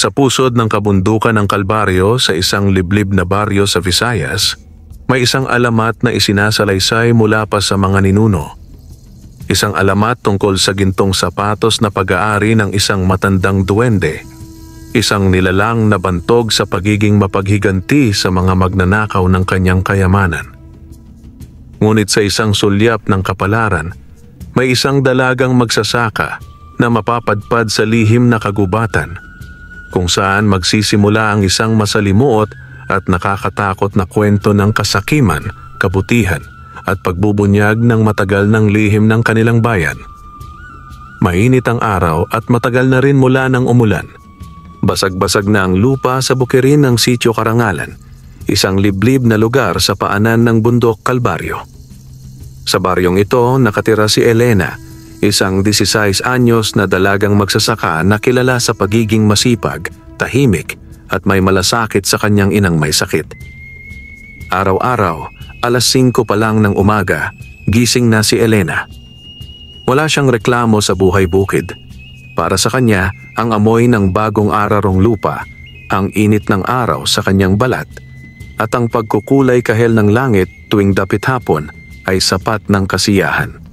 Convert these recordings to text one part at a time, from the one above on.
Sa pusod ng kabundukan ng Kalbaryo sa isang liblib na baryo sa Visayas, may isang alamat na isinasalaysay mula pa sa mga ninuno. Isang alamat tungkol sa gintong sapatos na pag-aari ng isang matandang duwende, isang nilalang na bantog sa pagiging mapaghiganti sa mga magnanakaw ng kanyang kayamanan. Ngunit sa isang sulyap ng kapalaran, may isang dalagang magsasaka na mapapadpad sa lihim na kagubatan, kung saan magsisimula ang isang masalimuot at nakakatakot na kwento ng kasakiman, kabutihan, at pagbubunyag ng matagal ng lihim ng kanilang bayan. Mainit ang araw at matagal na rin mula ng umulan. Basag-basag na ang lupa sa bukirin ng Sitio Karangalan, isang liblib na lugar sa paanan ng bundok Kalbaryo. Sa baryong ito nakatira si Elena, isang 16 anyos na dalagang magsasaka na kilala sa pagiging masipag, tahimik at may malasakit sa kanyang inang may sakit. Araw-araw, alas 5 pa lang ng umaga, gising na si Elena. Wala siyang reklamo sa buhay bukid. Para sa kanya, ang amoy ng bagong ararong lupa, ang init ng araw sa kanyang balat, at ang pagkukulay kahel ng langit tuwing dapit hapon ay sapat ng kasiyahan.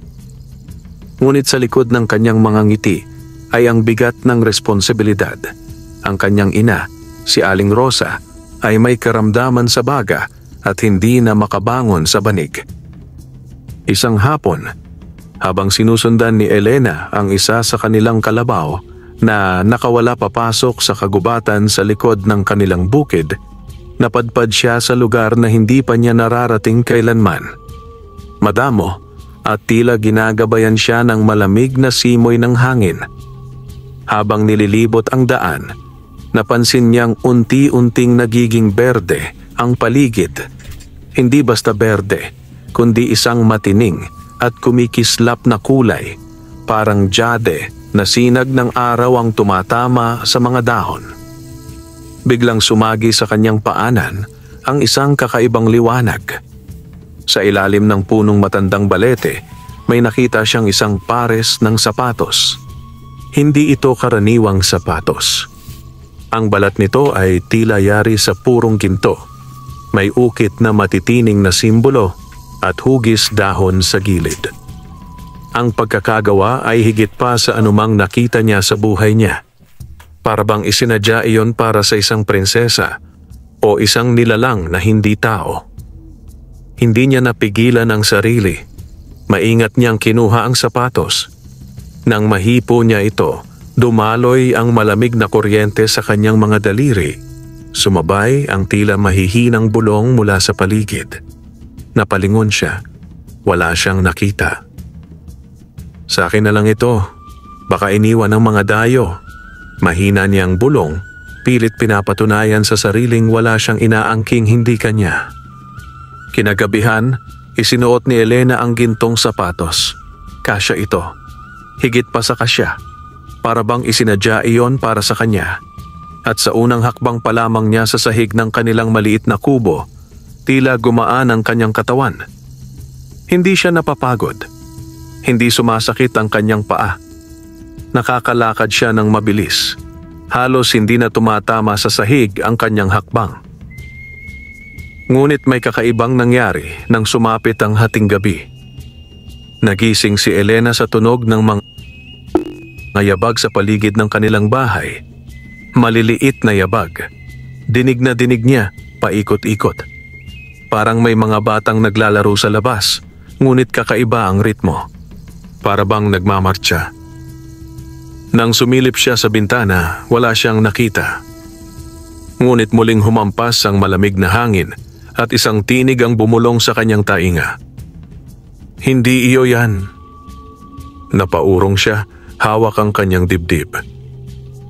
Ngunit sa likod ng kanyang mga ngiti ay ang bigat ng responsibilidad. Ang kanyang ina, si Aling Rosa, ay may karamdaman sa baga at hindi na makabangon sa banig. Isang hapon, habang sinusundan ni Elena ang isa sa kanilang kalabaw na nakawala papasok sa kagubatan sa likod ng kanilang bukid, napadpad siya sa lugar na hindi pa niya nararating kailanman. Madamo at tila ginagabayan siya ng malamig na simoy ng hangin. Habang nililibot ang daan, napansin niyang unti-unting nagiging berde ang paligid. Hindi basta berde, kundi isang matining at kumikislap na kulay, parang jade na sinag ng araw ang tumatama sa mga dahon. Biglang sumagi sa kanyang paanan ang isang kakaibang liwanag. Sa ilalim ng punong matandang balete, may nakita siyang isang pares ng sapatos. Hindi ito karaniwang sapatos. Ang balat nito ay tila yari sa purong ginto. May ukit na matitining na simbolo at hugis dahon sa gilid. Ang pagkakagawa ay higit pa sa anumang nakita niya sa buhay niya. Para bang isinadya iyon para sa isang prinsesa o isang nilalang na hindi tao. Hindi niya napigilan ang sarili. Maingat niyang kinuha ang sapatos. Nang mahipo niya ito, dumaloy ang malamig na kuryente sa kanyang mga daliri. Sumabay ang tila mahihinang bulong mula sa paligid. Napalingon siya. Wala siyang nakita. Sa akin na lang ito. Baka iniwan ng mga dayo. Mahina niyang bulong, pilit pinapatunayan sa sariling wala siyang inaangking hindi kanya. Kinagabihan, isinuot ni Elena ang gintong sapatos. Kasya ito. Higit pa sa kasya. Para bang isinadya iyon para sa kanya. At sa unang hakbang pa lamang niya sa sahig ng kanilang maliit na kubo, tila gumaan ang kanyang katawan. Hindi siya napapagod. Hindi sumasakit ang kanyang paa. Nakakalakad siya ng mabilis. Halos hindi na tumatama sa sahig ang kanyang hakbang. Ngunit may kakaibang nangyari nang sumapit ang hating gabi. Nagising si Elena sa tunog ng mga yabag sa paligid ng kanilang bahay. Maliliit na yabag. Dinig na dinig niya, paikot-ikot. Parang may mga batang naglalaro sa labas, ngunit kakaiba ang ritmo. Para bang nagmamartsa. Nang sumilip siya sa bintana, wala siyang nakita. Ngunit muling humampas ang malamig na hangin at isang tinig ang bumulong sa kanyang tainga. Hindi iyo yan. Napaurong siya, hawak ang kanyang dibdib.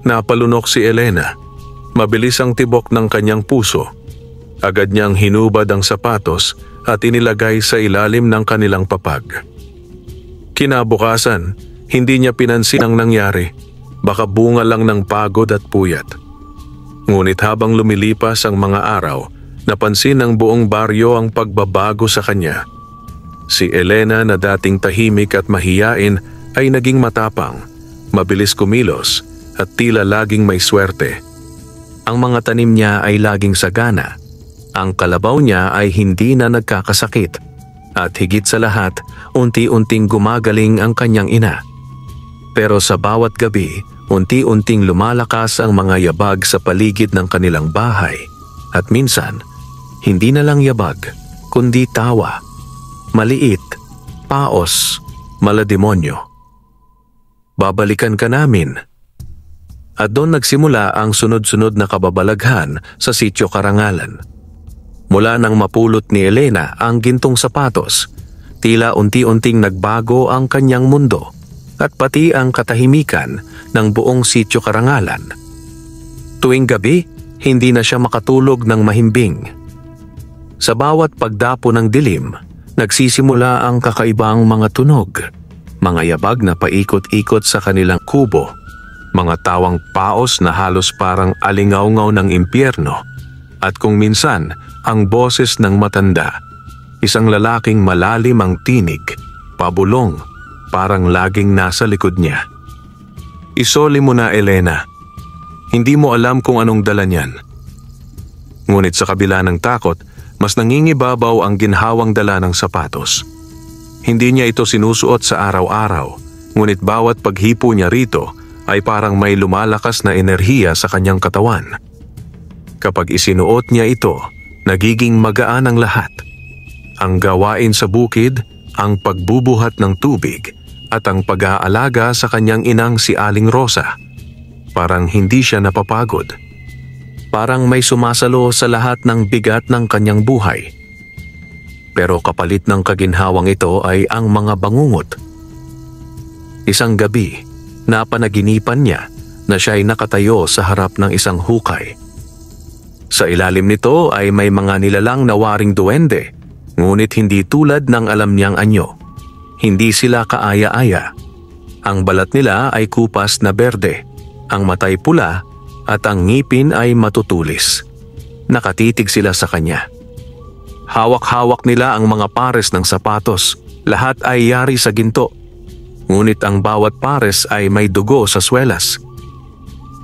Napalunok si Elena. Mabilis ang tibok ng kanyang puso. Agad niyang hinubad ang sapatos at inilagay sa ilalim ng kanilang papag. Kinabukasan, hindi niya pinansin ang nangyari. Baka bunga lang ng pagod at puyat. Ngunit habang lumilipas ang mga araw, napansin ng buong baryo ang pagbabago sa kanya. Si Elena na dating tahimik at mahiyain ay naging matapang, mabilis kumilos at tila laging may swerte. Ang mga tanim niya ay laging sagana. Ang kalabaw niya ay hindi na nagkakasakit. At higit sa lahat, unti-unting gumagaling ang kanyang ina. Pero sa bawat gabi, unti-unting lumalakas ang mga yabag sa paligid ng kanilang bahay. At minsan, hindi na lang yabag, kundi tawa. Maliit, paos, malademonyo. Babalikan ka namin. At doon nagsimula ang sunod-sunod na kababalaghan sa Sitio Karangalan. Mula nang mapulot ni Elena ang gintong sapatos, tila unti-unting nagbago ang kanyang mundo at pati ang katahimikan ng buong Sitio Karangalan. Tuwing gabi, hindi na siya makatulog ng mahimbing. Sa bawat pagdapo ng dilim, nagsisimula ang kakaibang mga tunog, mga yabag na paikot-ikot sa kanilang kubo, mga tawang paos na halos parang alingaw-ngaw ng impyerno, at kung minsan, ang boses ng matanda, isang lalaking malalim ang tinig, pabulong, parang laging nasa likod niya. Isoli mo na, Elena. Hindi mo alam kung anong dala niyan. Ngunit sa kabila ng takot, mas nangingibabaw ang ginhawang dala ng sapatos. Hindi niya ito sinusuot sa araw-araw, ngunit bawat paghipo niya rito ay parang may lumalakas na enerhiya sa kanyang katawan. Kapag isinuot niya ito, nagiging magaan ang lahat. Ang gawain sa bukid, ang pagbubuhat ng tubig, at ang pag-aalaga sa kanyang inang si Aling Rosa. Parang hindi siya napapagod. Parang may sumasalo sa lahat ng bigat ng kanyang buhay. Pero kapalit ng kaginhawang ito ay ang mga bangungot. Isang gabi, napanaginipan niya na siya ay nakatayo sa harap ng isang hukay. Sa ilalim nito ay may mga nilalang na waring duwende, ngunit hindi tulad ng alam niyang anyo. Hindi sila kaaya-aya. Ang balat nila ay kupas na berde, ang matay pula at ang ngipin ay matutulis. Nakatitig sila sa kanya. Hawak-hawak nila ang mga pares ng sapatos. Lahat ay yari sa ginto. Ngunit ang bawat pares ay may dugo sa swelas.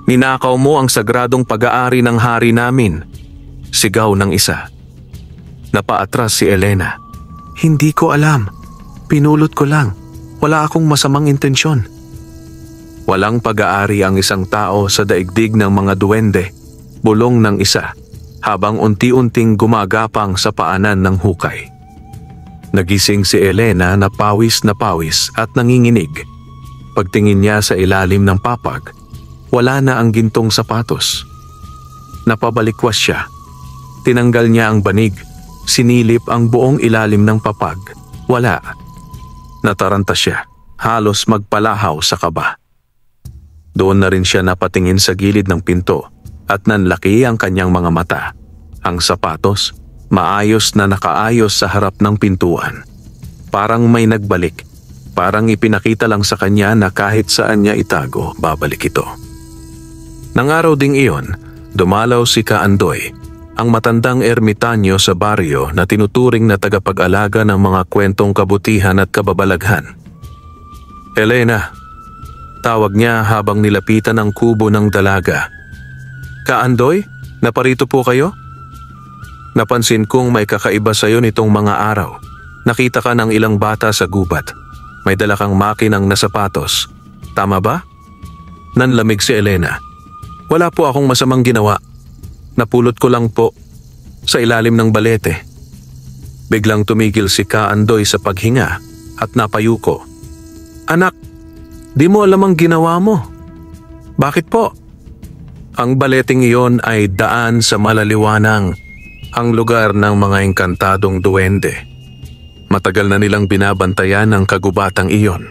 Ninakaw mo ang sagradong pag-aari ng hari namin. Sigaw ng isa. Napaatras si Elena. Hindi ko alam. Pinulot ko lang. Wala akong masamang intensyon. Walang pag-aari ang isang tao sa daigdig ng mga duwende. Bulong ng isa, habang unti-unting gumagapang sa paanan ng hukay. Nagising si Elena na pawis at nanginginig. Pagtingin niya sa ilalim ng papag, wala na ang gintong sapatos. Napabalikwas siya. Tinanggal niya ang banig, sinilip ang buong ilalim ng papag. Wala. Nataranta siya, halos magpalahaw sa kaba. Doon na rin siya napatingin sa gilid ng pinto at nanlaki ang kanyang mga mata. Ang sapatos, maayos na nakaayos sa harap ng pintuan. Parang may nagbalik. Parang ipinakita lang sa kanya na kahit saan niya itago, babalik ito. Nang araw ding iyon, dumalaw si Kaandoy, ang matandang ermitanyo sa baryo na tinuturing na tagapag-alaga ng mga kwentong kabutihan at kababalaghan. Elena, tawag niya habang nilapitan ang kubo ng dalaga. Kaandoy, naparito po kayo? Napansin kong may kakaiba sa iyo nitong mga araw. Nakita ka ng ilang bata sa gubat. May dala kang makinang na sapatos. Tama ba? Nanlamig si Elena. Wala po akong masamang ginawa. Napulot ko lang po sa ilalim ng balete. Biglang tumigil si Kaandoy sa paghinga at napayuko. Anak, di mo alam ang ginawa mo. Bakit po? Ang baleteng iyon ay daan sa malaliwanang, ang lugar ng mga engkantadong duwende. Matagal na nilang binabantayan ang kagubatang iyon.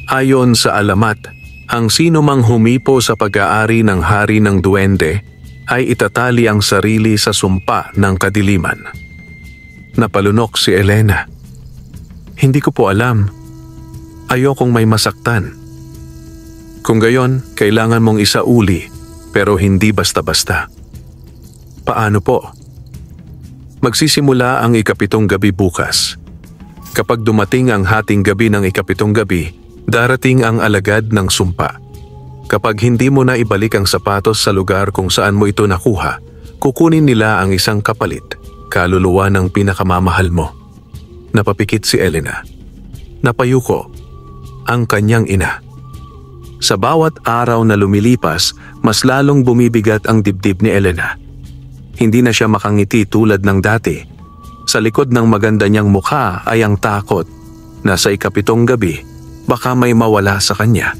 Ayon sa alamat, ang sino mang humipo sa pag-aari ng hari ng duwende ay itatali ang sarili sa sumpa ng kadiliman. Napalunok si Elena. Hindi ko po alam. Ayokong may masaktan. Kung gayon, kailangan mong isauli pero hindi basta-basta. Paano po? Magsisimula ang ikapitong gabi bukas. Kapag dumating ang hating gabi ng ikapitong gabi, darating ang alagad ng sumpa. Kapag hindi mo na ibalik ang sapatos sa lugar kung saan mo ito nakuha, kukunin nila ang isang kapalit, kaluluwa ng pinakamamahal mo. Napapikit si Elena. Napayuko ang kanyang ina. Sa bawat araw na lumilipas, mas lalong bumibigat ang dibdib ni Elena. Hindi na siya makangiti tulad ng dati. Sa likod ng maganda niyang mukha ay ang takot na sa ikapitong gabi, baka may mawala sa kanya.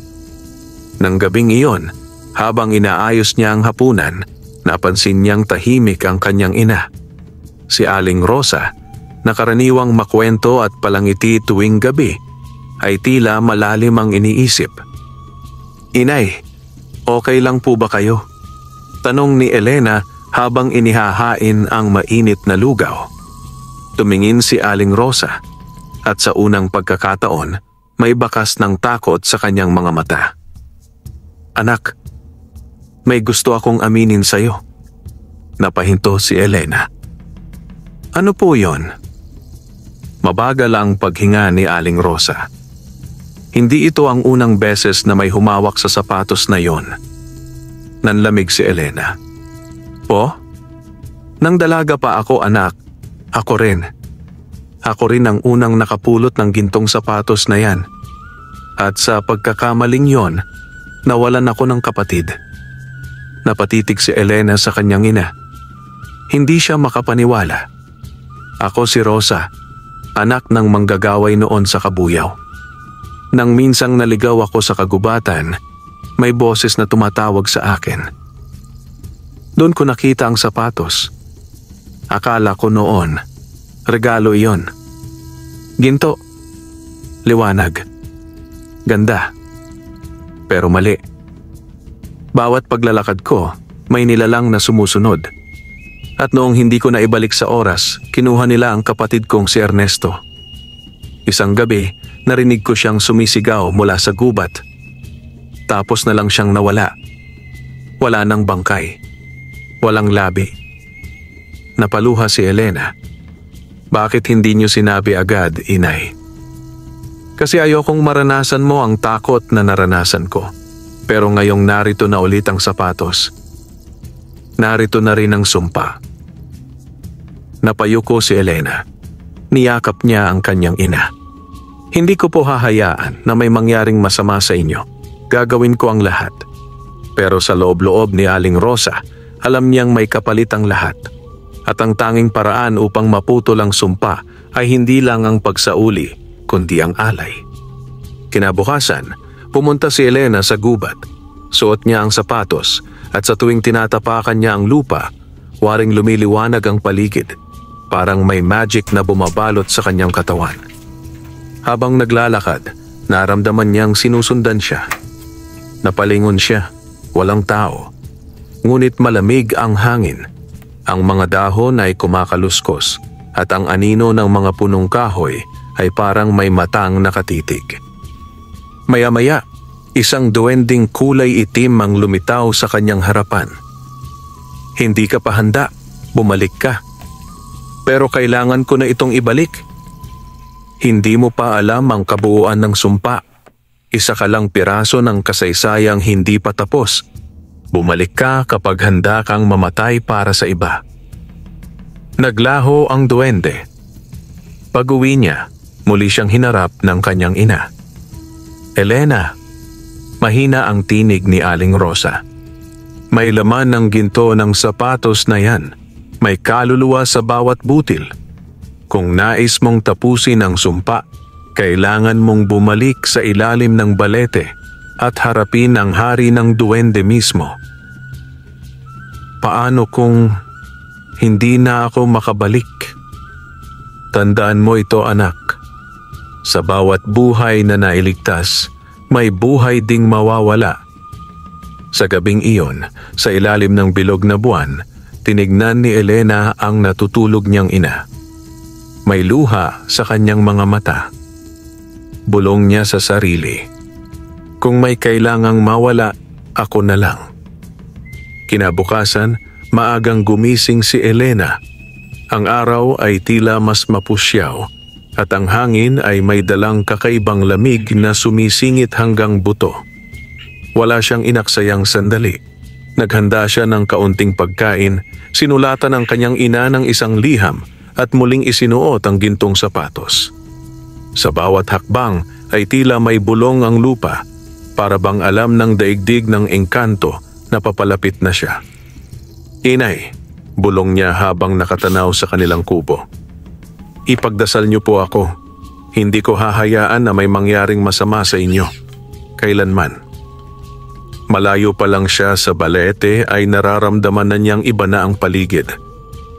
Nang gabing iyon, habang inaayos niya ang hapunan, napansin niyang tahimik ang kanyang ina. Si Aling Rosa, na karaniwang makwento at palangiti tuwing gabi, ay tila malalim ang iniisip. "Inay, okay lang po ba kayo?" Tanong ni Elena habang inihahain ang mainit na lugaw. Tumingin si Aling Rosa at sa unang pagkakataon, may bakas ng takot sa kanyang mga mata. "Anak, may gusto akong aminin sa'yo." Napahinto si Elena. "Ano po yon?" Mabagal ang paghinga ni Aling Rosa. Hindi ito ang unang beses na may humawak sa sapatos na yon. Nanlamig si Elena. "Po? Nang dalaga pa ako, anak, ako rin. Ako rin ang unang nakapulot ng gintong sapatos na yan. At sa pagkakamaling yon, nawalan ako ng kapatid." Napatitig si Elena sa kanyang ina. Hindi siya makapaniwala. "Ako si Rosa, anak ng manggagaway noon sa Kabuyaw. Nang minsang naligaw ako sa kagubatan, may boses na tumatawag sa akin. Doon ko nakita ang sapatos. Akala ko noon, regalo iyon. Ginto, liwanag, ganda. Pero mali. Bawat paglalakad ko, may nilalang na sumusunod. At noong hindi ko na ibalik sa oras, kinuha nila ang kapatid kong si Ernesto. Isang gabi, narinig ko siyang sumisigaw mula sa gubat. Tapos na lang siyang nawala. Wala nang bangkay. Walang labi." Napaluha si Elena. "Bakit hindi niyo sinabi agad, inay?" "Kasi ayokong maranasan mo ang takot na naranasan ko. Pero ngayong narito na ulit ang sapatos. Narito na rin ang sumpa." Napayuko si Elena. Niyakap niya ang kanyang ina. "Hindi ko po hahayaan na may mangyaring masama sa inyo. Gagawin ko ang lahat." Pero sa loob-loob ni Aling Rosa, alam niyang may kapalit ang lahat. At ang tanging paraan upang maputol ang sumpa ay hindi lang ang pagsauli, kundi ang alay. Kinabukasan, pumunta si Elena sa gubat. Suot niya ang sapatos at sa tuwing tinatapakan niya ang lupa, waring lumiliwanag ang paligid. Parang may magic na bumabalot sa kanyang katawan. Habang naglalakad, naramdaman niyang sinusundan siya. Napalingon siya, walang tao. Ngunit malamig ang hangin. Ang mga dahon ay kumakaluskos at ang anino ng mga punong kahoy ay parang may matang nakatitig. Maya-maya, isang duwending kulay itim ang lumitaw sa kanyang harapan. "Hindi ka pa handa, bumalik ka. Pero kailangan ko na itong ibalik. Hindi mo pa alam ang kabuuan ng sumpa. Isa ka lang piraso ng kasaysayang hindi pa tapos. Bumalik ka kapag handa kang mamatay para sa iba." Naglaho ang duwende. Pag-uwi niya, muli siyang hinarap ng kanyang ina. "Elena," mahina ang tinig ni Aling Rosa. "May laman ng ginto ng sapatos na yan. May kaluluwa sa bawat butil. Kung nais mong tapusin ang sumpa, kailangan mong bumalik sa ilalim ng balete at harapin ang hari ng duwende mismo." "Paano kung hindi na ako makabalik?" "Tandaan mo ito, anak. Sa bawat buhay na nailigtas, may buhay ding mawawala." Sa gabing iyon, sa ilalim ng bilog na buwan, tinignan ni Elena ang natutulog niyang ina. May luha sa kanyang mga mata. Bulong niya sa sarili, "Kung may kailangang mawala, ako na lang." Kinabukasan, maagang gumising si Elena. Ang araw ay tila mas mapusyaw at ang hangin ay may dalang kakaibang lamig na sumisingit hanggang buto. Wala siyang inaksayang sandali. Naghanda siya ng kaunting pagkain, sinulatan ng kanyang ina ng isang liham at muling isinuot ang gintong sapatos. Sa bawat hakbang ay tila may bulong ang lupa, para bang alam ng daigdig ng engkanto na papalapit na siya. "Inay," bulong niya habang nakatanaw sa kanilang kubo. "Ipagdasal niyo po ako. Hindi ko hahayaan na may mangyaring masama sa inyo. Kailanman." Malayo pa lang siya sa balete ay nararamdaman na niyang iba na ang paligid.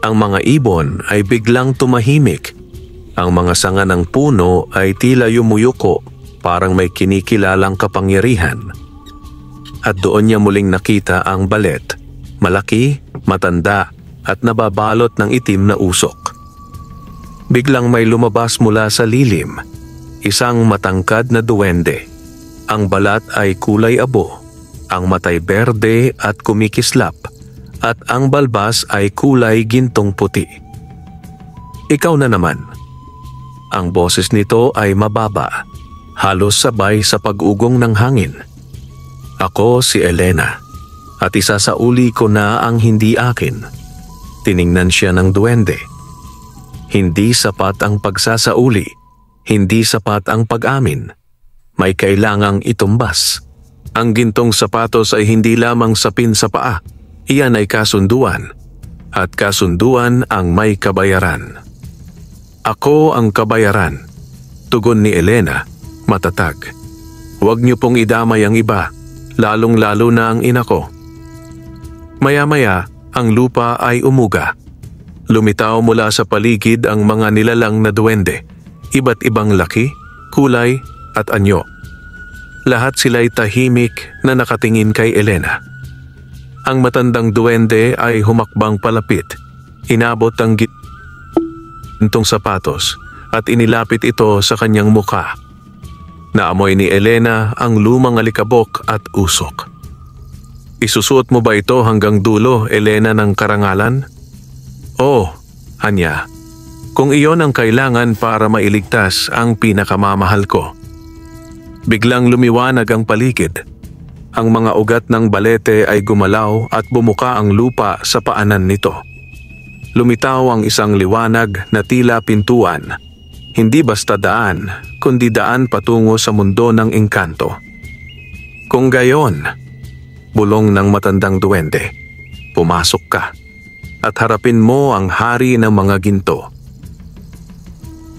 Ang mga ibon ay biglang tumahimik. Ang mga sanga ng puno ay tila yumuyuko, parang may kinikilalang kapangyarihan. At doon niya muling nakita ang balet, malaki, matanda at nababalot ng itim na usok. Biglang may lumabas mula sa lilim, isang matangkad na duwende. Ang balat ay kulay abo, ang matay berde at kumikislap, at ang balbas ay kulay gintong puti. "Ikaw na naman." Ang boses nito ay mababa, halos sabay sa pag-ugong ng hangin. "Ako si Elena, at isasauli ko na ang hindi akin." Tiningnan siya ng duwende. Hindi sapat ang pagsasauli, hindi sapat ang pag-amin. May kailangang itumbas. Ang gintong sapatos ay hindi lamang sapin sa paa, iyan ay kasunduan. At kasunduan ang may kabayaran. "Ako ang kabayaran," tugon ni Elena, matatag. "Huwag niyo pong idamay ang iba, lalong-lalo na ang ina ko." Maya-maya, ang lupa ay umuga. Lumitaw mula sa paligid ang mga nilalang na duwende, iba't ibang laki, kulay at anyo. Lahat sila'y tahimik na nakatingin kay Elena. Ang matandang duwende ay humakbang palapit, inabot ang gintong sapatos at inilapit ito sa kanyang muka. Naamoy ni Elena ang lumang alikabok at usok. "Isusuot mo ba ito hanggang dulo, Elena ng karangalan?" "Oo," anya. "Kung iyon ang kailangan para mailigtas ang pinakamamahal ko." Biglang lumiwanag ang paligid. Ang mga ugat ng balete ay gumalaw at bumuka ang lupa sa paanan nito. Lumitaw ang isang liwanag na tila pintuan. Hindi basta daan, kundi daan patungo sa mundo ng engkanto. "Kung gayon," bulong ng matandang duwende, "pumasok ka at harapin mo ang hari ng mga ginto."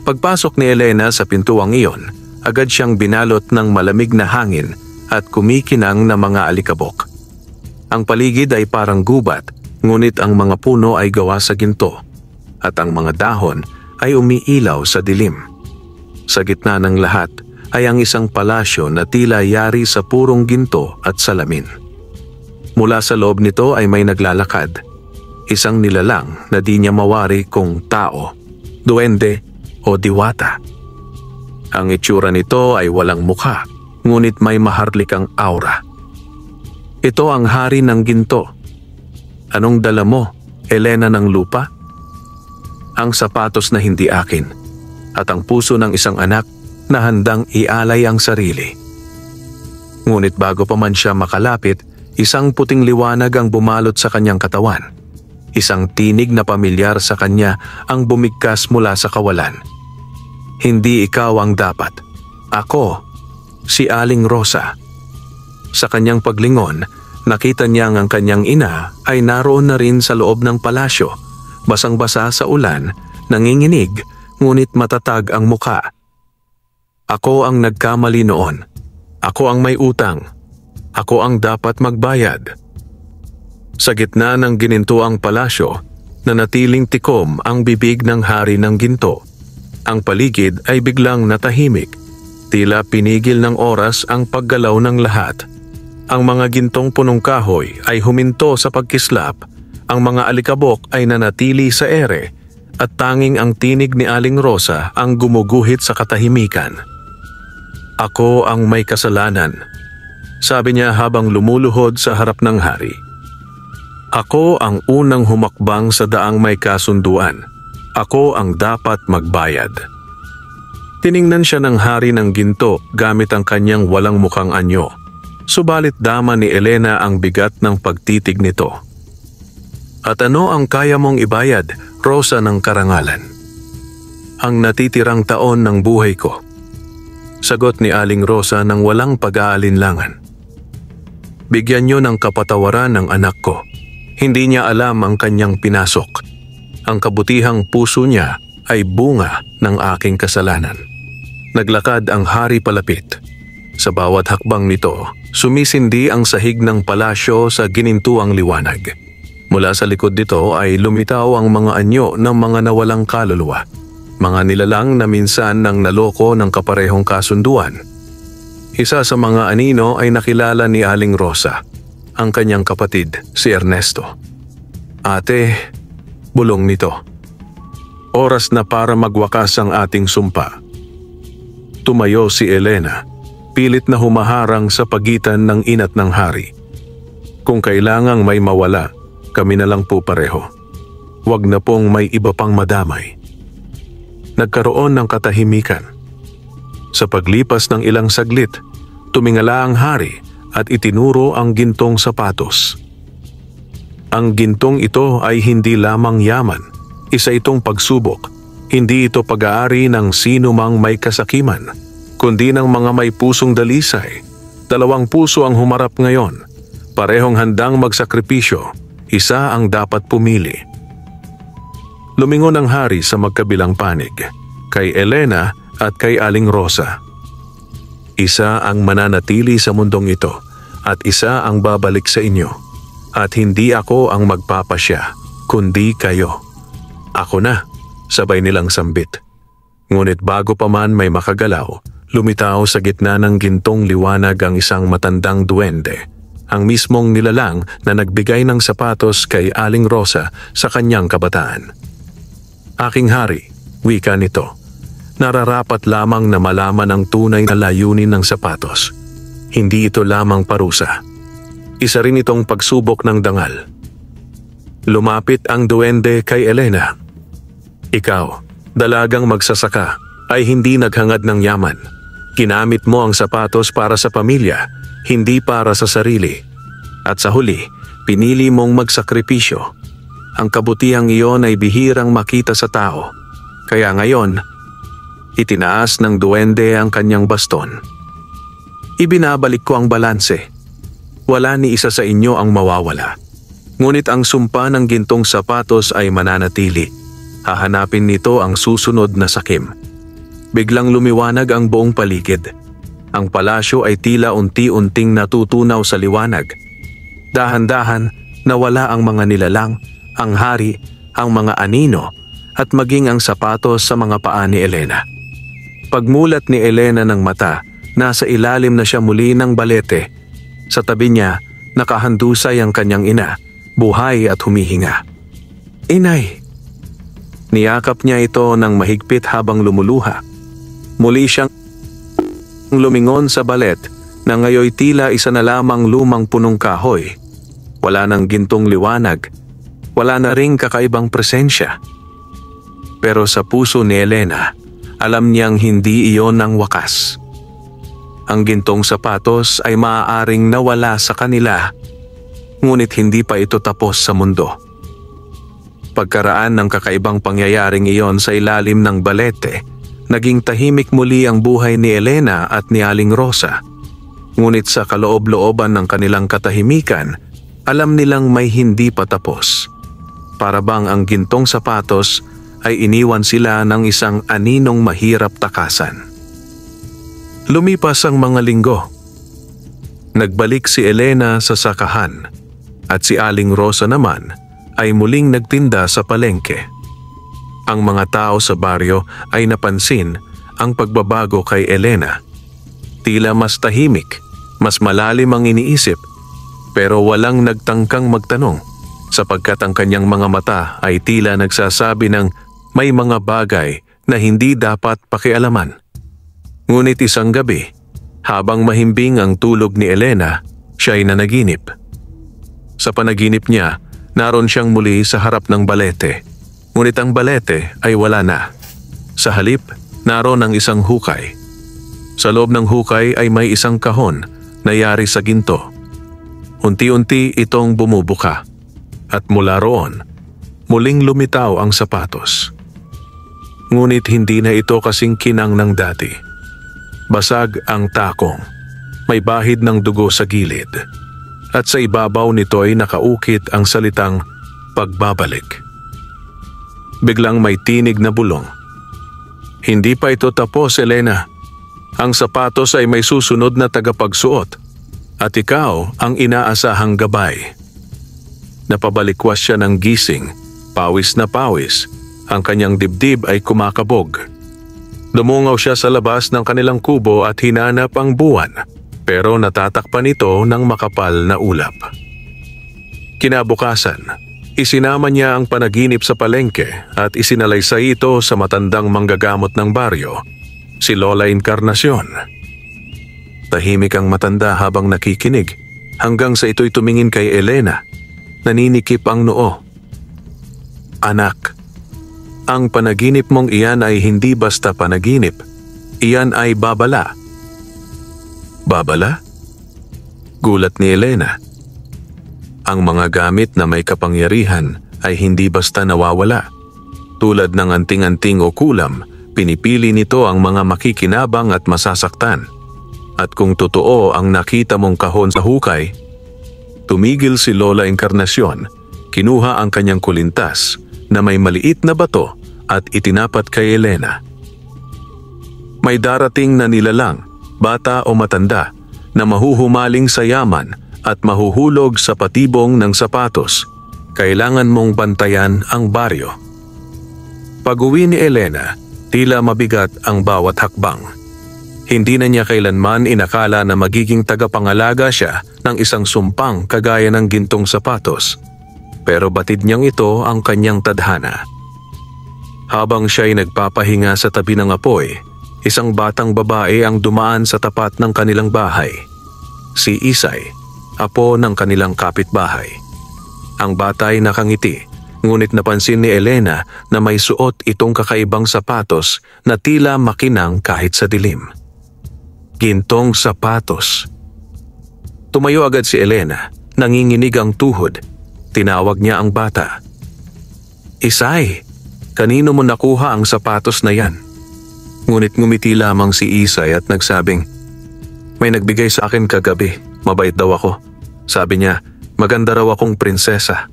Pagpasok ni Elena sa pintuang iyon, agad siyang binalot ng malamig na hangin at kumikinang na mga alikabok. Ang paligid ay parang gubat, ngunit ang mga puno ay gawa sa ginto, at ang mga dahon ay umiilaw sa dilim. Sa gitna ng lahat ay ang isang palasyo na tila yari sa purong ginto at salamin. Mula sa loob nito ay may naglalakad, isang nilalang na di niya mawari kung tao, duwende o diwata. Ang itsura nito ay walang mukha, ngunit may maharlikang aura. Ito ang hari ng ginto. "Anong dala mo, Elena ng lupa?" "Ang sapatos na hindi akin, at ang puso ng isang anak na handang ialay ang sarili." Ngunit bago pa man siya makalapit, isang puting liwanag ang bumalot sa kanyang katawan. Isang tinig na pamilyar sa kanya ang bumigkas mula sa kawalan. "Hindi ikaw ang dapat. Ako, si Aling Rosa." Sa kanyang paglingon, nakita niyang ang kanyang ina ay naroon na rin sa loob ng palasyo, basang-basa sa ulan, nanginginig, ngunit matatag ang muka. "Ako ang nagkamali noon. Ako ang may utang. Ako ang dapat magbayad." Sa gitna ng ginintuang palasyo, nanatiling tikom ang bibig ng hari ng ginto. Ang paligid ay biglang natahimik, tila pinigil ng oras ang paggalaw ng lahat. Ang mga gintong punong kahoy ay huminto sa pagkislap, ang mga alikabok ay nanatili sa ere, at tanging ang tinig ni Aling Rosa ang gumuguhit sa katahimikan. "Ako ang may kasalanan," sabi niya habang lumuluhod sa harap ng hari. "Ako ang unang humakbang sa daang may kasunduan. Ako ang dapat magbayad." Tiningnan siya ng hari ng ginto gamit ang kanyang walang mukhang anyo. Subalit dama ni Elena ang bigat ng pagtitig nito. At ano ang kaya mong ibayad, Rosa ng karangalan? Ang natitirang taon ng buhay ko. Sagot ni Aling Rosa ng walang pag-aalinlangan. Bigyan niyo ng kapatawaran ng anak ko. Hindi niya alam ang kanyang pinasok. Ang kabutihang puso niya ay bunga ng aking kasalanan. Naglakad ang hari palapit. Sa bawat hakbang nito, sumisindi ang sahig ng palasyo sa ginintuang liwanag. Mula sa likod nito ay lumitaw ang mga anyo ng mga nawalang kaluluwa. Mga nilalang na minsan nang naloko ng kaparehong kasunduan. Isa sa mga anino ay nakilala ni Aling Rosa, ang kanyang kapatid, si Ernesto. Ate, bulong nito. Oras na para magwakas ang ating sumpa. Tumayo si Elena, pilit na humaharang sa pagitan ng ina't ng hari. Kung kailangang may mawala, kami na lang po pareho. Huwag na pong may iba pang madamay. Nagkaroon ng katahimikan. Sa paglipas ng ilang saglit, tumingala ang hari at itinuro ang gintong sapatos. Ang gintong ito ay hindi lamang yaman, isa itong pagsubok. Hindi ito pag-aari ng sino mang may kasakiman, kundi ng mga may pusong dalisay. 2 puso ang humarap ngayon, parehong handang magsakripisyo, isa ang dapat pumili. Lumingon ang hari sa magkabilang panig, kay Elena at kay Aling Rosa. Isa ang mananatili sa mundong ito at isa ang babalik sa inyo. At hindi ako ang magpapasya, kundi kayo. Ako na, sabay nilang sambit. Ngunit bago pa man may makagalaw, lumitaw sa gitna ng gintong liwanag ang isang matandang duwende, ang mismong nilalang na nagbigay ng sapatos kay Aling Rosa sa kanyang kabataan. Aking hari, wika nito, nararapat lamang na malaman ang tunay na layunin ng sapatos. Hindi ito lamang parusa. Isa rin itong pagsubok ng dangal. Lumapit ang duwende kay Elena. Ikaw, dalagang magsasaka, ay hindi naghangad ng yaman. Ginamit mo ang sapatos para sa pamilya, hindi para sa sarili. At sa huli, pinili mong magsakripisyo. Ang kabutihang iyon ay bihirang makita sa tao. Kaya ngayon, itinaas ng duwende ang kanyang baston. Ibinabalik ko ang balanse. Wala ni isa sa inyo ang mawawala. Ngunit ang sumpa ng gintong sapatos ay mananatili. Hahanapin nito ang susunod na sakim. Biglang lumiwanag ang buong paligid. Ang palasyo ay tila unti-unting natutunaw sa liwanag. Dahan-dahan, nawala ang mga nilalang, ang hari, ang mga anino, at maging ang sapatos sa mga paa ni Elena. Pagmulat ni Elena ng mata, nasa ilalim na siya muli ng balete. Sa tabi niya, nakahandusay ang kanyang ina, buhay at humihinga. Inay! Niyakap niya ito ng mahigpit habang lumuluha. Muli siyang lumingon sa balet na ngayoy tila isa na lamang lumang punong kahoy. Wala nang gintong liwanag, wala na ring kakaibang presensya. Pero sa puso ni Elena, alam niyang hindi iyon ang wakas. Ang gintong sapatos ay maaaring nawala sa kanila, ngunit hindi pa ito tapos sa mundo. Pagkaraan ng kakaibang pangyayaring iyon sa ilalim ng balete, naging tahimik muli ang buhay ni Elena at ni Aling Rosa. Ngunit sa kaloob-looban ng kanilang katahimikan, alam nilang may hindi pa tapos. Para bang ang gintong sapatos ay iniwan sila ng isang aninong mahirap takasan. Lumipas ang mga linggo. Nagbalik si Elena sa sakahan at si Aling Rosa naman ay muling nagtinda sa palengke. Ang mga tao sa baryo ay napansin ang pagbabago kay Elena. Tila mas tahimik, mas malalim ang iniisip, pero walang nagtangkang magtanong sapagkat ang kanyang mga mata ay tila nagsasabi ng may mga bagay na hindi dapat pakialaman. Ngunit isang gabi, habang mahimbing ang tulog ni Elena, siya ay nanaginip. Sa panaginip niya, naroon siyang muli sa harap ng balete. Ngunit ang balete ay wala na. Sa halip, naroon ang isang hukay. Sa loob ng hukay ay may isang kahon nayari sa ginto. Unti-unti itong bumubuka at mula roon, muling lumitaw ang sapatos. Ngunit hindi na ito kasing kinang ng dati. Basag ang takong, may bahid ng dugo sa gilid, at sa ibabaw nito ay nakaukit ang salitang pagbabalik. Biglang may tinig na bulong. Hindi pa ito tapos, Elena. Ang sapatos ay may susunod na tagapagsuot at ikaw ang inaasahang gabay. Napabalikwas siya ng gising, pawis na pawis. Ang kanyang dibdib ay kumakabog. Dumungaw siya sa labas ng kanilang kubo at hinanap ang buwan, pero natatakpan ito ng makapal na ulap. Kinabukasan, isinama niya ang panaginip sa palengke at isinalaysay ito sa matandang manggagamot ng baryo, si Lola Encarnacion. Tahimik ang matanda habang nakikinig hanggang sa ito'y tumingin kay Elena. Naninikip ang noo. Anak, ang panaginip mong iyan ay hindi basta panaginip. Iyan ay babala. Babala? Gulat ni Elena. Ang mga gamit na may kapangyarihan ay hindi basta nawawala. Tulad ng anting-anting o kulam, pinipili nito ang mga makikinabang at masasaktan. At kung totoo ang nakita mong kahon sa hukay, tumigil si Lola Encarnacion, kinuha ang kanyang kulintas na may maliit na bato at itinapat kay Elena. May darating na nilalang, bata o matanda, na mahuhumaling sa yaman at mahuhulog sa patibong ng sapatos. Kailangan mong bantayan ang baryo. Pag-uwi ni Elena, tila mabigat ang bawat hakbang. Hindi na niya kailanman inakala na magiging tagapangalaga siya ng isang sumpang kagaya ng gintong sapatos. Pero batid niyang ito ang kanyang tadhana. Habang siya'y nagpapahinga sa tabi ng apoy, isang batang babae ang dumaan sa tapat ng kanilang bahay. Si Isay, apo ng kanilang kapitbahay. Ang bata ay nakangiti, ngunit napansin ni Elena na may suot itong kakaibang sapatos na tila makinang kahit sa dilim. Gintong sapatos. Tumayo agad si Elena, nanginginig ang tuhod. Tinawag niya ang bata. Isay, kanino mo nakuha ang sapatos na yan? Ngunit ngumiti lamang si Isay at nagsabing, may nagbigay sa akin kagabi, mabait daw ako. Sabi niya, maganda raw akong prinsesa.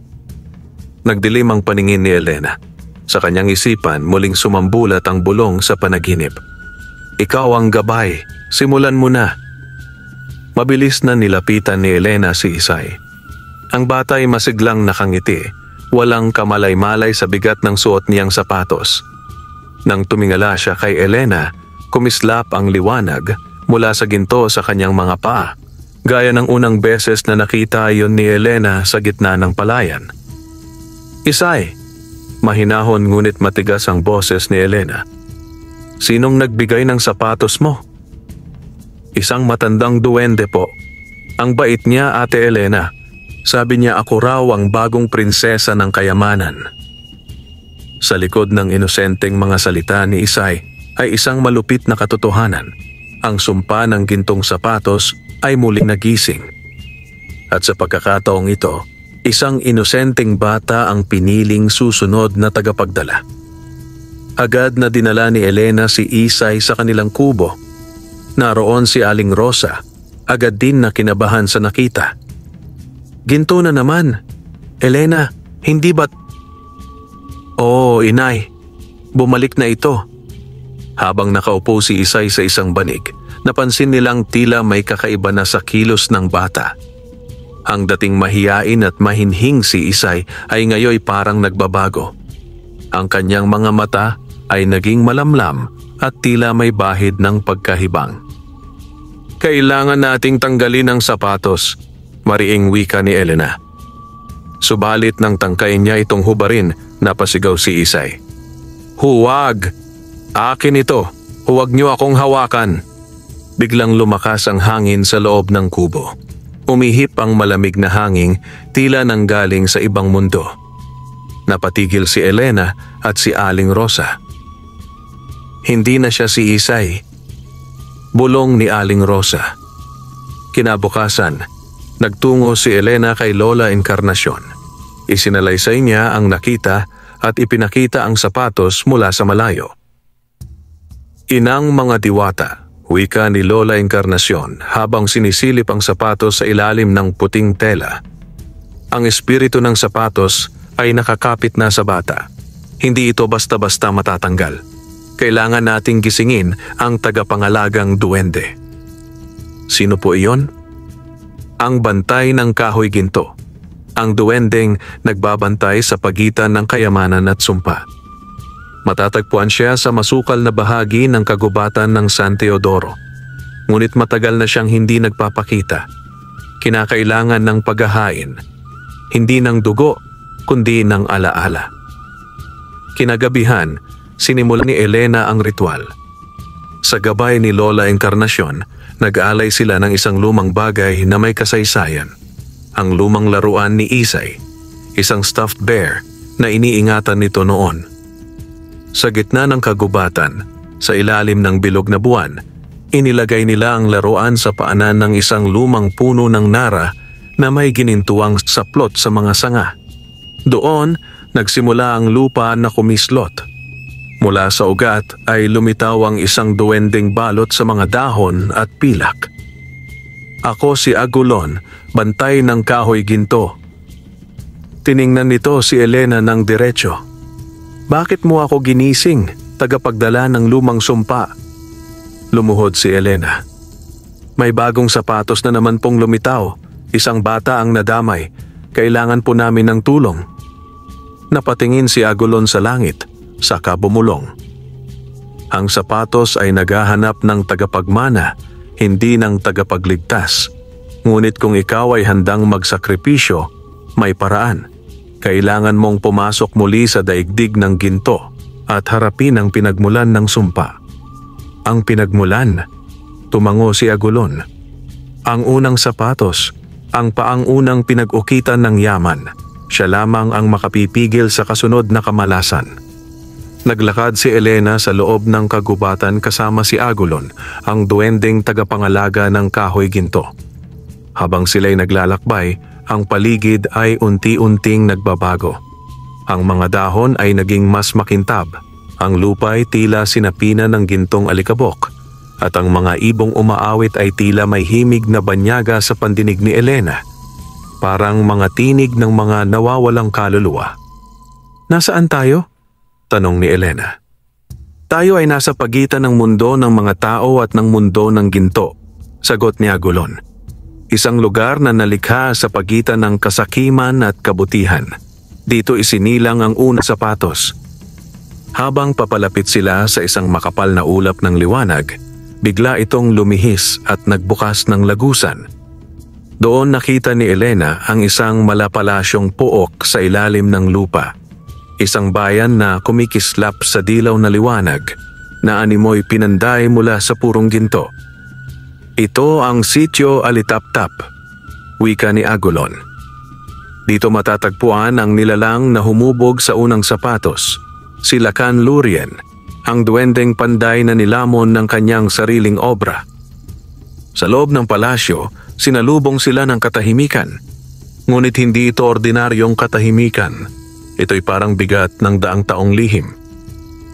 Nagdilim ang paningin ni Elena. Sa kanyang isipan, muling sumambulat ang bulong sa panaginip. Ikaw ang gabay, simulan mo na. Mabilis na nilapitan ni Elena si Isay. Ang bata ay masiglang nakangiti, walang kamalay-malay sa bigat ng suot niyang sapatos. Nang tumingala siya kay Elena, kumislap ang liwanag mula sa ginto sa kanyang mga paa, gaya ng unang beses na nakita yon ni Elena sa gitna ng palayan. Isay, mahinahon ngunit matigas ang boses ni Elena. Sinong nagbigay ng sapatos mo? Isang matandang duwende po. Ang bait niya, Ate Elena. Sabi niya ako raw ang bagong prinsesa ng kayamanan. Sa likod ng inosenteng mga salita ni Isay ay isang malupit na katotohanan. Ang sumpa ng gintong sapatos ay muling nagising. At sa pagkakataong ito, isang inosenteng bata ang piniling susunod na tagapagdala. Agad na dinala ni Elena si Isay sa kanilang kubo. Naroon si Aling Rosa, agad din na kinabahan sa nakita. Ginto na naman. Elena, hindi ba't... Oo, inay. Bumalik na ito. Habang nakaupo si Isay sa isang banig, napansin nilang tila may kakaiba na sa kilos ng bata. Ang dating mahiyain at mahinhing si Isay ay ngayoy parang nagbabago. Ang kanyang mga mata ay naging malamlam at tila may bahid ng pagkahibang. Kailangan nating tanggalin ang sapatos, mariing wika ni Elena. Subalit nang tangkain niya itong hubarin, napasigaw si Isay. Huwag! Akin ito! Huwag niyo akong hawakan! Biglang lumakas ang hangin sa loob ng kubo. Umihip ang malamig na hangin, tila nanggaling sa ibang mundo. Napatigil si Elena at si Aling Rosa. Hindi na siya si Isay. Bulong ni Aling Rosa. Kinabukasan, nagtungo si Elena kay Lola Encarnacion. Isinalaysay niya ang nakita at ipinakita ang sapatos mula sa malayo. Inang mga diwata, wika ni Lola Encarnacion habang sinisilip ang sapatos sa ilalim ng puting tela. Ang espiritu ng sapatos ay nakakapit na sa bata. Hindi ito basta-basta matatanggal. Kailangan nating gisingin ang tagapangalagang duwende. Sino po iyon? Ang bantay ng kahoy ginto. Ang duwendeng nagbabantay sa pagitan ng kayamanan at sumpa. Matatagpuan siya sa masukal na bahagi ng kagubatan ng San Teodoro. Ngunit matagal na siyang hindi nagpapakita. Kinakailangan ng paghahain. Hindi ng dugo, kundi ng alaala. Kinagabihan, sinimula ni Elena ang ritual. Sa gabay ni Lola Encarnacion, nag-aalay sila ng isang lumang bagay na may kasaysayan. Ang lumang laruan ni Isay, isang stuffed bear na iniingatan nito noon. Sa gitna ng kagubatan, sa ilalim ng bilog na buwan, inilagay nila ang laruan sa paanan ng isang lumang puno ng nara na may ginintuang saplot sa mga sanga. Doon, nagsimula ang lupa na kumislot. Mula sa ugat ay lumitaw ang isang duwendeng balot sa mga dahon at pilak. Ako si Agulon, bantay ng kahoy ginto. Tiningnan nito si Elena ng diretso. Bakit mo ako ginising, tagapagdala ng lumang sumpa? Lumuhod si Elena. May bagong sapatos na naman pong lumitaw. Isang bata ang nadamay. Kailangan po namin ng tulong. Napatingin si Agulon sa langit, saka bumulong. Ang sapatos ay naghahanap ng tagapagmana, hindi ng tagapagligtas. Ngunit kung ikaw ay handang magsakripisyo, may paraan. Kailangan mong pumasok muli sa daigdig ng ginto at harapin ang pinagmulan ng sumpa. Ang pinagmulan, tumango si Agulon. Ang unang sapatos, ang paang unang pinag-ukitan ng yaman. Siya lamang ang makapipigil sa kasunod na kamalasan. Naglakad si Elena sa loob ng kagubatan kasama si Agulon, ang duwendeng tagapangalaga ng kahoy ginto. Habang sila'y naglalakbay, ang paligid ay unti-unting nagbabago. Ang mga dahon ay naging mas makintab. Ang lupa ay tila sinapina ng gintong alikabok. At ang mga ibong umaawit ay tila may himig na banyaga sa pandinig ni Elena. Parang mga tinig ng mga nawawalang kaluluwa. Nasaan tayo? Tanong ni Elena. Tayo ay nasa pagitan ng mundo ng mga tao at ng mundo ng ginto, sagot ni Agulon. Isang lugar na nalikha sa pagitan ng kasakiman at kabutihan. Dito isinilang ang unang sapatos. Habang papalapit sila sa isang makapal na ulap ng liwanag, bigla itong lumihis at nagbukas ng lagusan. Doon nakita ni Elena ang isang malapalasyong pook sa ilalim ng lupa. Isang bayan na kumikislap sa dilaw na liwanag na animoy pinanday mula sa purong ginto. Ito ang Sitio Alitaptap, wika ni Agulon. Dito matatagpuan ang nilalang na humubog sa unang sapatos, si Lacan Lurien, ang duwendeng panday na nilamon ng kanyang sariling obra. Sa loob ng palasyo, sinalubong sila ng katahimikan. Ngunit hindi ito ordinaryong katahimikan. Ito'y parang bigat ng daang taong lihim.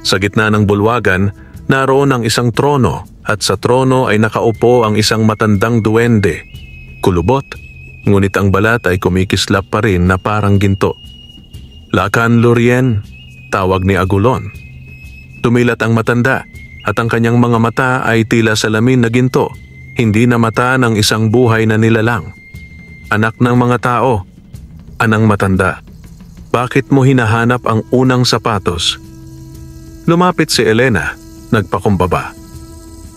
Sa gitna ng bulwagan, naroon ang isang trono at sa trono ay nakaupo ang isang matandang duwende. Kulubot, ngunit ang balat ay kumikislap pa rin na parang ginto. Lacan Lurien, tawag ni Agulon. Tumilat ang matanda at ang kanyang mga mata ay tila salamin na ginto, hindi na mata ng isang buhay na nilalang. Anak ng mga tao, anang matanda. Bakit mo hinahanap ang unang sapatos? Lumapit si Elena, nagpakumbaba.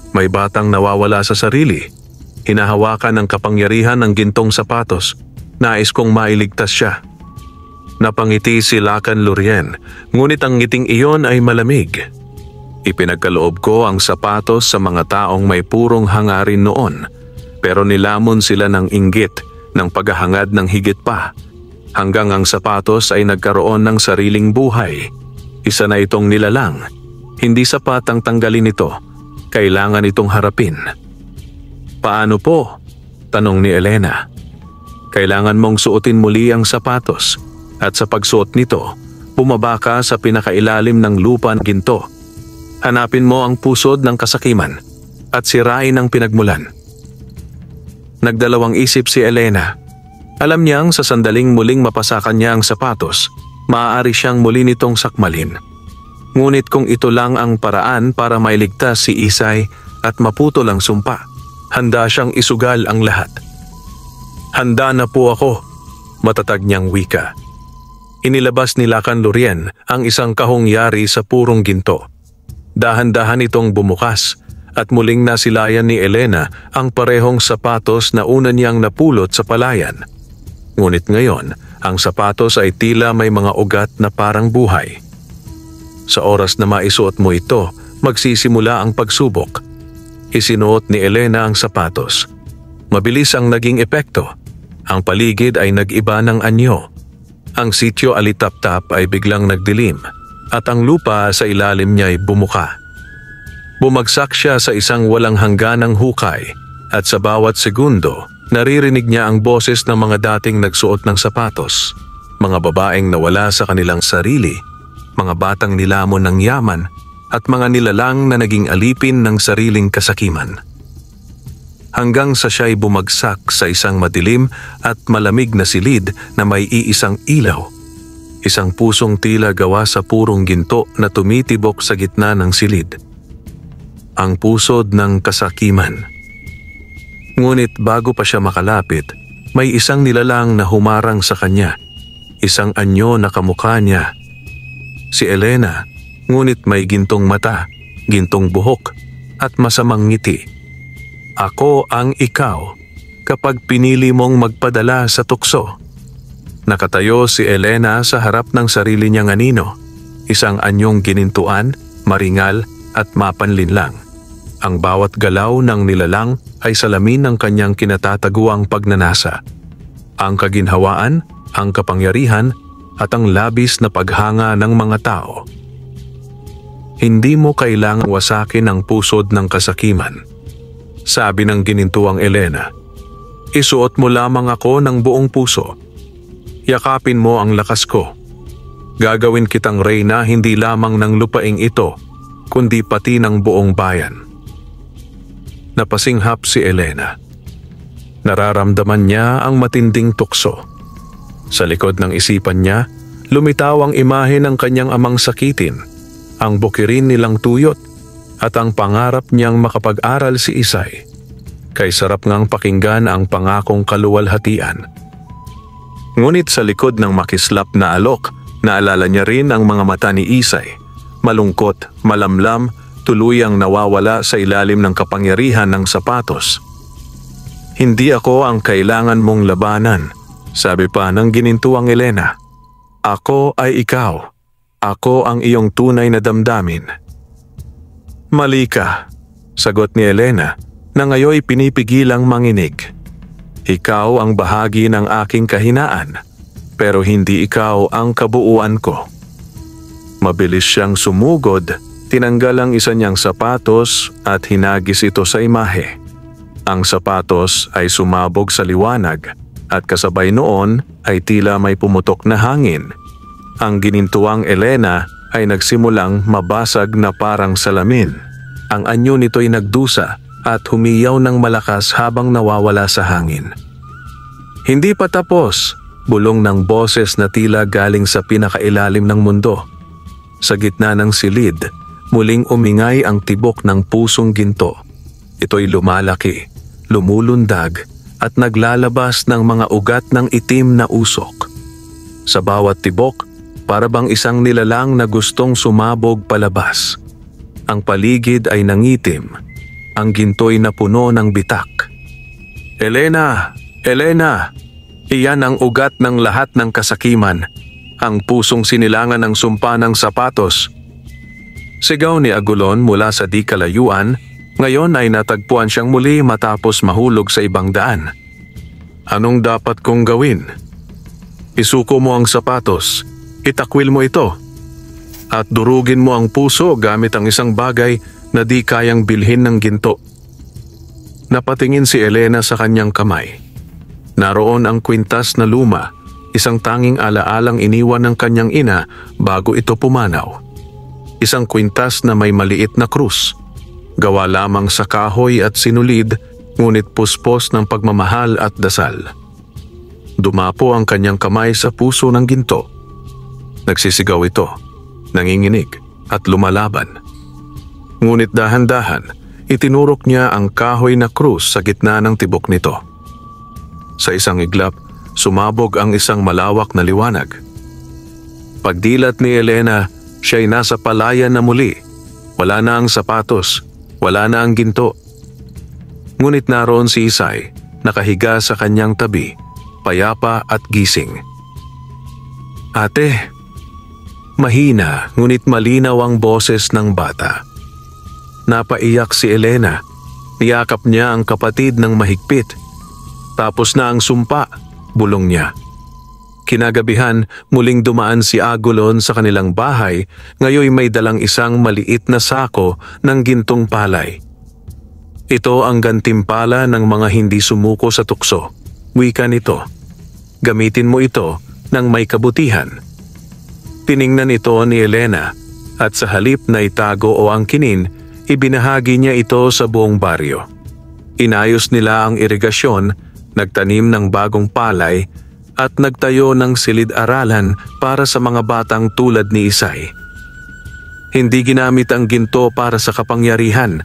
May batang nawawala sa sarili. Hinahawakan ng kapangyarihan ng gintong sapatos. Nais kong mailigtas siya. Napangiti si Lacan Lurien, ngunit ang ngiting iyon ay malamig. Ipinagkaloob ko ang sapatos sa mga taong may purong hangarin noon, pero nilamon sila ng inggit, ng paghahangad ng higit pa. Hanggang ang sapatos ay nagkaroon ng sariling buhay. Isa na itong nilalang. Hindi sapat ang tanggalin ito. Kailangan itong harapin. Paano po? Tanong ni Elena. Kailangan mong suotin muli ang sapatos at sa pagsuot nito, bumaba ka sa pinakailalim ng lupa ng ginto. Hanapin mo ang pusod ng kasakiman at sirain ang pinagmulan. Nagdalawang isip si Elena. Alam niyang sa sandaling muling mapasakan niya ang sapatos, maaari siyang muli nitong sakmalin. Ngunit kung ito lang ang paraan para mailigtas si Isay at maputol ang sumpa, handa siyang isugal ang lahat. Handa na po ako, matatag niyang wika. Inilabas ni Lakan Lurien ang isang kahong yari sa purong ginto. Dahan-dahan itong bumukas at muling nasilayan ni Elena ang parehong sapatos na una niyang napulot sa palayan. Ngunit ngayon, ang sapatos ay tila may mga ugat na parang buhay. Sa oras na maisuot mo ito, magsisimula ang pagsubok. Isinuot ni Elena ang sapatos. Mabilis ang naging epekto. Ang paligid ay nag-iba ng anyo. Ang sitio alitap-tap ay biglang nagdilim at ang lupa sa ilalim niya ay bumuka. Bumagsak siya sa isang walang hangganang hukay at sa bawat segundo, naririnig niya ang boses ng mga dating nagsuot ng sapatos, mga babaeng nawala sa kanilang sarili, mga batang nilamon ng yaman at mga nilalang na naging alipin ng sariling kasakiman. Hanggang sa siya'y bumagsak sa isang madilim at malamig na silid na may iisang ilaw. Isang pusong tila gawa sa purong ginto na tumitibok sa gitna ng silid. Ang pusod ng kasakiman. Ngunit bago pa siya makalapit, may isang nilalang na humarang sa kanya. Isang anyo na kamukha niya. Si Elena, ngunit may gintong mata, gintong buhok, at masamang ngiti. Ako ang ikaw kapag pinili mong magpadala sa tukso. Nakatayo si Elena sa harap ng sarili niyang anino, isang anyong ginintuan, maringal at mapanlinlang. Ang bawat galaw ng nilalang ay salamin ng kanyang kinatataguang pagnanasa. Ang kaginhawaan, ang kapangyarihan, at ang labis na paghanga ng mga tao. Hindi mo kailangang wasakin ang pusod ng kasakiman, sabi ng ginintuang Elena. Isuot mo lamang ako ng buong puso. Yakapin mo ang lakas ko. Gagawin kitang reyna hindi lamang ng lupaing ito, kundi pati ng buong bayan. Napasinghap si Elena. Nararamdaman niya ang matinding tukso. Sa likod ng isipan niya, lumitaw ang imahe ng kanyang amang sakitin, ang bukirin nilang tuyot, at ang pangarap niyang makapag-aral si Isay. Kay sarap ngang pakinggan ang pangakong kaluwalhatian. Ngunit sa likod ng makislap na alok, naalala niya rin ang mga mata ni Isay. Malungkot, malamlam, tuluyang nawawala sa ilalim ng kapangyarihan ng sapatos. Hindi ako ang kailangan mong labanan, sabi pa ng ginintuang Elena. Ako ay ikaw. Ako ang iyong tunay na damdamin. Mali ka, sagot ni Elena na ngayoy pinipigilang manginig. Ikaw ang bahagi ng aking kahinaan, pero hindi ikaw ang kabuuan ko. Mabilis siyang sumugod, tinanggal ang isa niyang sapatos at hinagis ito sa imahe. Ang sapatos ay sumabog sa liwanag at kasabay noon ay tila may pumutok na hangin. Ang ginintuang Elena ay nagsimulang mabasag na parang salamin. Ang anyo nito'y nagdusa at humiyaw ng malakas habang nawawala sa hangin. Hindi pa tapos, bulong ng boses na tila galing sa pinakailalim ng mundo. Sa gitna ng silid, muling umingay ang tibok ng pusong ginto. Ito'y lumalaki, lumulundag, at naglalabas ng mga ugat ng itim na usok. Sa bawat tibok, para bang isang nilalang na gustong sumabog palabas. Ang paligid ay nangitim, ang ginto'y napuno ng bitak. Elena! Elena! Iyan ang ugat ng lahat ng kasakiman, ang pusong sinilangan ng sumpa ng sapatos. Sigaw ni Agulon mula sa di kalayuan. Ngayon ay natagpuan siyang muli matapos mahulog sa ibang daan. Anong dapat kong gawin? Isuko mo ang sapatos, itakwil mo ito, at durugin mo ang puso gamit ang isang bagay na di kayang bilhin ng ginto. Napatingin si Elena sa kanyang kamay. Naroon ang kwintas na luma, isang tanging alaalang iniwan ng kanyang ina bago ito pumanaw. Isang kwintas na may maliit na krus, gawa lamang sa kahoy at sinulid, ngunit puspos ng pagmamahal at dasal. Dumapo ang kanyang kamay sa puso ng ginto. Nagsisigaw ito, nanginginig at lumalaban. Ngunit dahan-dahan, itinurok niya ang kahoy na krus sa gitna ng tibok nito. Sa isang iglap, sumabog ang isang malawak na liwanag. Pagdilat ni Elena, siya'y nasa palayan na muli. Wala na ang sapatos, wala na ang ginto. Ngunit naroon si Isay, nakahiga sa kanyang tabi, payapa at gising. "Ate," mahina ngunit malinaw ang boses ng bata. Napaiyak si Elena. Niyakap niya ang kapatid ng mahigpit. "Tapos na ang sumpa," bulong niya. Kinagabihan, muling dumaan si Agulon sa kanilang bahay, ngayoy may dalang isang maliit na sako ng gintong palay. Ito ang gantimpala ng mga hindi sumuko sa tukso. Wika nito. Gamitin mo ito ng may kabutihan. Tiningnan ito ni Elena at sa halip na itago o angkinin, ibinahagi niya ito sa buong baryo. Inayos nila ang irigasyon, nagtanim ng bagong palay at nagtayo ng silid-aralan para sa mga batang tulad ni Isay. Hindi ginamit ang ginto para sa kapangyarihan,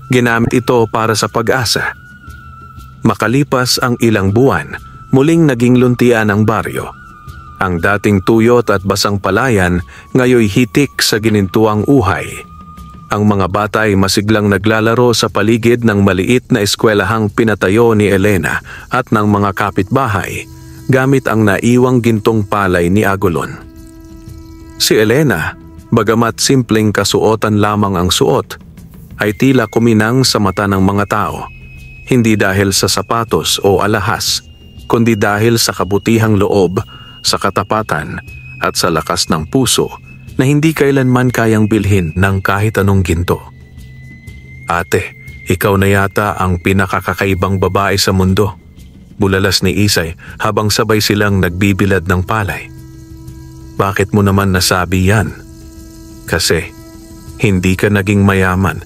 ginamit ito para sa pag-asa. Makalipas ang ilang buwan, muling naging luntian ang baryo. Ang dating tuyot at basang palayan ngayoy hitik sa ginintuang uhay. Ang mga bata ay masiglang naglalaro sa paligid ng maliit na eskwelahang pinatayo ni Elena at ng mga kapitbahay gamit ang naiwang gintong palay ni Agulon. Si Elena, bagamat simpleng kasuotan lamang ang suot, ay tila kuminang sa mata ng mga tao, hindi dahil sa sapatos o alahas, kundi dahil sa kabutihang loob, sa katapatan at sa lakas ng puso na hindi kailanman kayang bilhin ng kahit anong ginto. "Ate, ikaw na yata ang pinakakakaibang babae sa mundo," bulalas ni Isay habang sabay silang nagbibilad ng palay. "Bakit mo naman nasabi yan?" "Kasi hindi ka naging mayaman,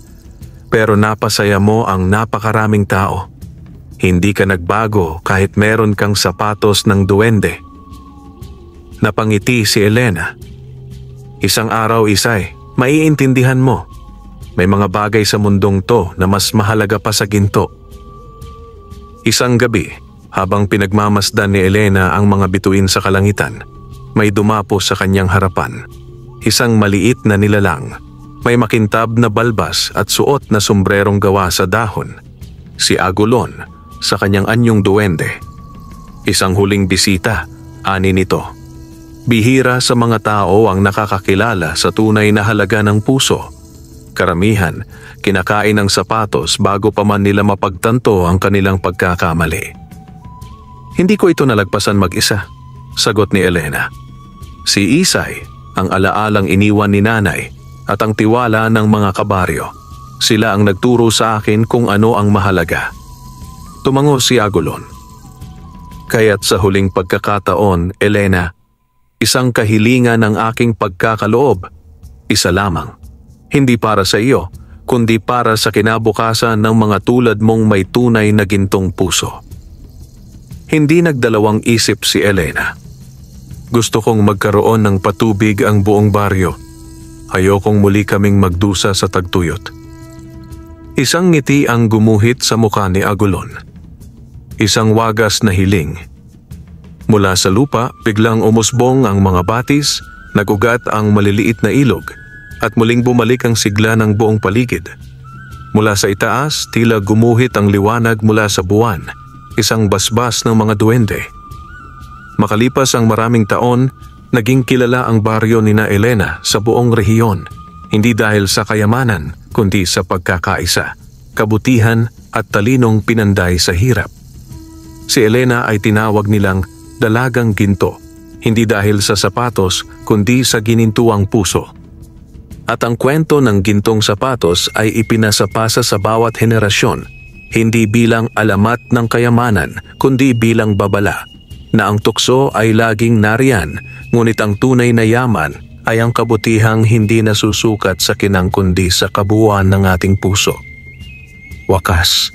pero napasaya mo ang napakaraming tao. Hindi ka nagbago kahit meron kang sapatos ng duwende." Napangiti si Elena. "Isang araw, Isay, maiintindihan mo. May mga bagay sa mundong to na mas mahalaga pa sa ginto." Isang gabi, habang pinagmamasdan ni Elena ang mga bituin sa kalangitan, may dumapo sa kanyang harapan. Isang maliit na nilalang, may makintab na balbas at suot na sombrerong gawa sa dahon. Si Agulon sa kanyang anyong duwende. Isang huling bisita, ani nito. Bihira sa mga tao ang nakakakilala sa tunay na halaga ng puso. Karamihan, kinakain ng sapatos bago pa man nila mapagtanto ang kanilang pagkakamali. "Hindi ko ito nalagpasan mag-isa," sagot ni Elena. Si Isay, ang alaalang iniwan ni nanay at ang tiwala ng mga kabaryo. Sila ang nagturo sa akin kung ano ang mahalaga. Tumango si Agulon. "Kaya't sa huling pagkakataon, Elena, isang kahilingan ng aking pagkakaloob, isa lamang. Hindi para sa iyo, kundi para sa kinabukasan ng mga tulad mong may tunay na gintong puso." Hindi nagdalawang isip si Elena. "Gusto kong magkaroon ng patubig ang buong baryo. Ayokong muli kaming magdusa sa tagtuyot." Isang ngiti ang gumuhit sa mukha ni Agulon. Isang wagas na hiling. Mula sa lupa, biglang umusbong ang mga batis, nagugat ang maliliit na ilog, at muling bumalik ang sigla ng buong paligid. Mula sa itaas, tila gumuhit ang liwanag mula sa buwan, isang basbas ng mga duwende. Makalipas ang maraming taon, naging kilala ang baryo ni na Elena sa buong rehiyon, hindi dahil sa kayamanan, kundi sa pagkakaisa, kabutihan at talinong pinanday sa hirap. Si Elena ay tinawag nilang dalagang ginto, hindi dahil sa sapatos kundi sa ginintuang puso. At ang kwento ng gintong sapatos ay ipinasapasa sa bawat henerasyon, hindi bilang alamat ng kayamanan kundi bilang babala na ang tukso ay laging nariyan, ngunit ang tunay na yaman ay ang kabutihang hindi nasusukat sa kinang kundi sa kabuuan ng ating puso. Wakas,